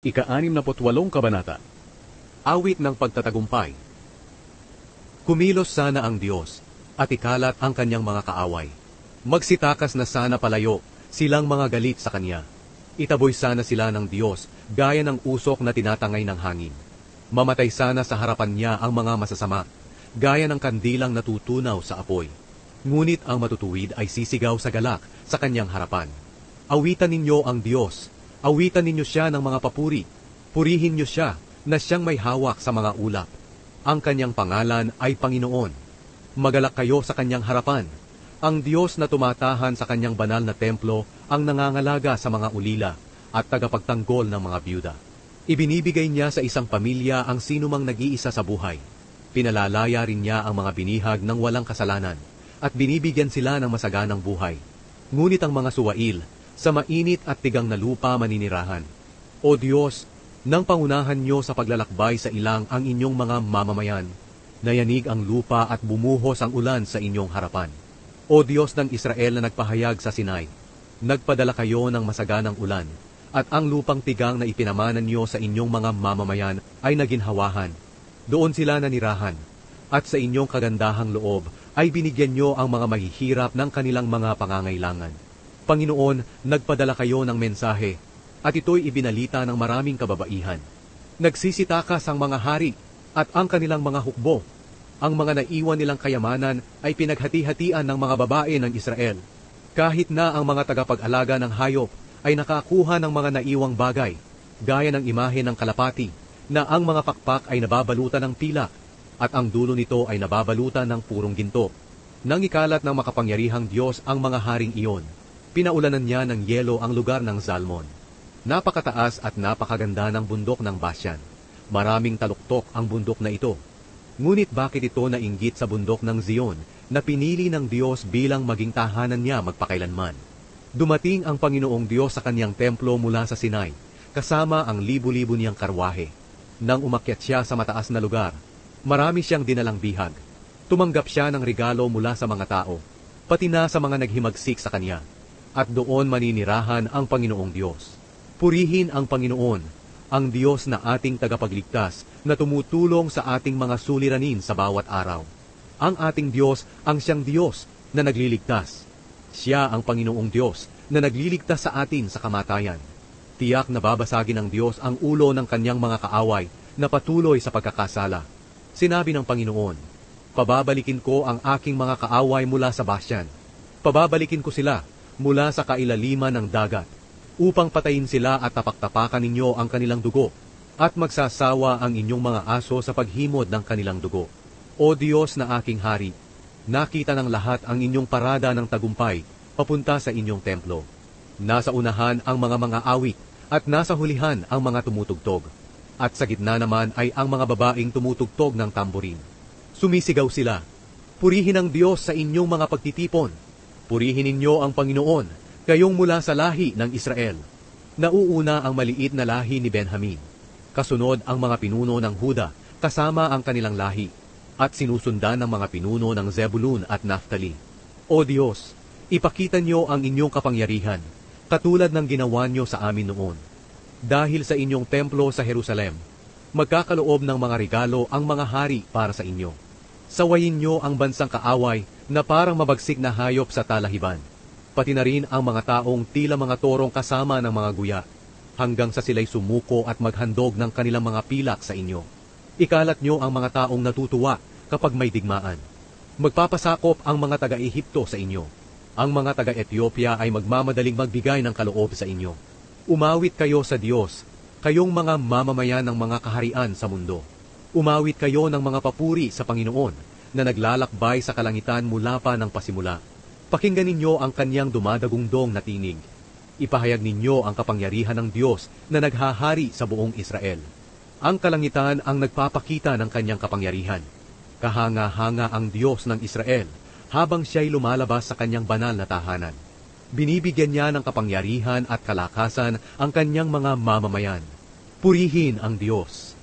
Ika-68 Kabanata. Awit ng Pagtatagumpay. Kumilos sana ang Diyos, at ikalat ang kanyang mga kaaway. Magsitakas na sana palayo, silang mga galit sa kanya. Itaboy sana sila ng Diyos, gaya ng usok na tinatangay ng hangin. Mamatay sana sa harapan niya ang mga masasama, gaya ng kandilang natutunaw sa apoy. Ngunit ang matutuwid ay sisigaw sa galak sa kanyang harapan. Awitan ninyo ang Diyos. Awitan ninyo siya ng mga papuri. Purihin niyo siya na siyang may hawak sa mga ulap. Ang kanyang pangalan ay Panginoon. Magalak kayo sa kanyang harapan. Ang Diyos na tumatahan sa kanyang banal na templo ang nangangalaga sa mga ulila at tagapagtanggol ng mga byuda. Ibinibigay niya sa isang pamilya ang sinumang nag-iisa sa buhay. Pinalalaya rin niya ang mga binihag ng walang kasalanan at binibigyan sila ng masaganang buhay. Ngunit ang mga suwail, sa mainit at tigang na lupa maninirahan. O Diyos, nang pangunahan niyo sa paglalakbay sa ilang ang inyong mga mamamayan, nayanig ang lupa at bumuhos ang ulan sa inyong harapan. O Diyos ng Israel na nagpahayag sa Sinai, nagpadala kayo ng masaganang ulan, at ang lupang tigang na ipinamanan niyo sa inyong mga mamamayan ay naginhawahan. Doon sila nanirahan, at sa inyong kagandahang loob ay binigyan niyo ang mga mahihirap ng kanilang mga pangangailangan. Panginoon, nagpadala kayo ng mensahe, at ito'y ibinalita ng maraming kababaihan. Nagsisitakas ang mga hari, at ang kanilang mga hukbo. Ang mga naiwan nilang kayamanan ay pinaghati-hatian ng mga babae ng Israel. Kahit na ang mga tagapag-alaga ng hayop ay nakakuha ng mga naiwang bagay, gaya ng imahe ng kalapati, na ang mga pakpak ay nababalutan ng pilak, at ang dulo nito ay nababalutan ng purong ginto. Nang ikalat ng makapangyarihang Diyos ang mga haring iyon, pinaulanan niya ng yelo ang lugar ng Zalmon. Napakataas at napakaganda ng bundok ng Basyan. Maraming taluktok ang bundok na ito. Ngunit bakit ito nainggit sa bundok ng Zion na pinili ng Diyos bilang maging tahanan niya magpakailanman? Dumating ang Panginoong Diyos sa kanyang templo mula sa Sinai, kasama ang libu-libo niyang karwahe. Nang umakyat siya sa mataas na lugar, marami siyang dinalang bihag. Tumanggap siya ng regalo mula sa mga tao, pati na sa mga naghimagsik sa kanya. At doon maninirahan ang Panginoong Diyos. Purihin ang Panginoon, ang Diyos na ating tagapagligtas, na tumutulong sa ating mga suliranin sa bawat araw. Ang ating Diyos ang siyang Diyos na nagliligtas. Siya ang Panginoong Diyos na nagliligtas sa atin sa kamatayan. Tiyak na babasagin ng Diyos ang ulo ng kanyang mga kaaway na patuloy sa pagkakasala. Sinabi ng Panginoon, pababalikin ko ang aking mga kaaway mula sa Basyan. Pababalikin ko sila mula sa kailaliman ng dagat, upang patayin sila at tapak-tapakan ninyo ang kanilang dugo, at magsasawa ang inyong mga aso sa paghimod ng kanilang dugo. O Diyos na aking hari, nakita ng lahat ang inyong parada ng tagumpay papunta sa inyong templo. Nasa unahan ang mga awit, at nasa hulihan ang mga tumutugtog, at sa gitna naman ay ang mga babaeng tumutugtog ng tamborin. Sumisigaw sila, purihin ang Diyos sa inyong mga pagtitipon. Purihin ninyo ang Panginoon, kayong mula sa lahi ng Israel. Nauuna ang maliit na lahi ni Benjamin. Kasunod ang mga pinuno ng Huda, kasama ang kanilang lahi, at sinusundan ng mga pinuno ng Zebulun at Naphtali. O Diyos, ipakita niyo ang inyong kapangyarihan, katulad ng ginawa niyo sa amin noon. Dahil sa inyong templo sa Jerusalem, magkakaloob ng mga regalo ang mga hari para sa inyo. Sawayin niyo ang bansang kaaway na parang mabagsik na hayop sa talahiban, pati na rin ang mga taong tila mga torong kasama ng mga guya, hanggang sa sila'y sumuko at maghandog ng kanilang mga pilak sa inyo. Ikalat niyo ang mga taong natutuwa kapag may digmaan. Magpapasakop ang mga taga-Ehipto sa inyo. Ang mga taga-Ethiopia ay magmamadaling magbigay ng kaloob sa inyo. Umawit kayo sa Diyos, kayong mga mamamayan ng mga kaharian sa mundo. Umawit kayo ng mga papuri sa Panginoon na naglalakbay sa kalangitan mula pa ng pasimula. Pakinggan ninyo ang kanyang dumadagungdong na tinig. Ipahayag ninyo ang kapangyarihan ng Diyos na naghahari sa buong Israel. Ang kalangitan ang nagpapakita ng kanyang kapangyarihan. Kahanga-hanga ang Diyos ng Israel habang siya'y lumalabas sa kanyang banal na tahanan. Binibigyan niya ng kapangyarihan at kalakasan ang kanyang mga mamamayan. Purihin ang Diyos.